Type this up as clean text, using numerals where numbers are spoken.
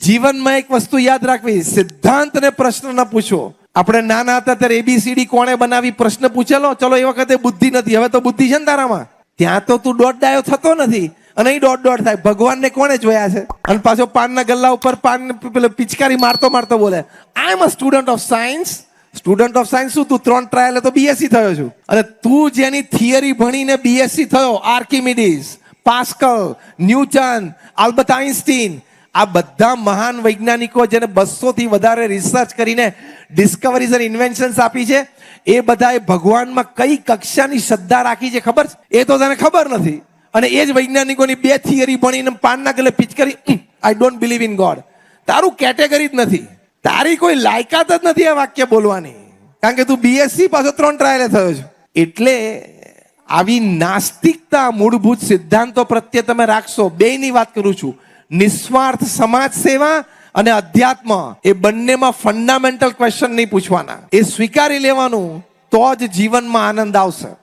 જીવનમાં એક વસ્તુ યાદ રાખવી, સિદ્ધાંત ને પ્રશ્ન ન પૂછો. આપણે નાના હતા ત્યારે ABCD કોણે બનાવી પ્રશ્ન પૂછેલો, ચલો એ વખતે બુદ્ધિ નથી, હવે તો બુદ્ધિ છે ને તારામાં. ત્યાં તો તું દોઢ ડાયો થતો નથી અને અહીં દોઢ થાય. ભગવાનને કોણે જોયા છે? અને પાછો પાનના ગલ્લા ઉપર પિચકારી મારતો મારતો બોલે, I am a student of science. Student of science શું? તું 3 ટ્રાયલ તો BSc થયો છું. અને તું જેની થિયરી ભણીને BSc થયો, આર્કિમિડીઝ, પાસ્કલ, ન્યૂટન, આલ્બર્ટ આઇન્સ્ટીન, આ બધા મહાન વૈજ્ઞાનિકો જેને 200 થી વધારે રિસર્ચ કરીને ડિસ્કવરીઝ અને ઇન્વેન્શન્સ આપી છે, એ બધાએ ભગવાનમાં કઈ કક્ષાની શ્રદ્ધા રાખી છે ખબર છે? એ તો તને ખબર નથી. અને એ જ વૈજ્ઞાનિકોની 2 થિયરી ભણીને પાનના ગલે પિચકારી, I don't believe in God. તારું કેટેગરી જ નથી, તારી કોઈ લાયકાત જ નથી આ વાક્ય બોલવાની, કારણ કે તું BSc પાછો 3 ટ્રાયલે થયો છે. એટલે આવી નાસ્તિકતા મૂળભૂત સિદ્ધાંતો પ્રત્યે તમે રાખશો. બેની વાત કરું છું, નિસ્વાર્થ સમાજ સેવા અને અધ્યાત્મ, એ બંનેમાં ફંડામેન્ટલ ક્વેશ્ચન નહીં પૂછવાના, એ સ્વીકારી લેવાનું, તો જ જીવનમાં આનંદ આવશે.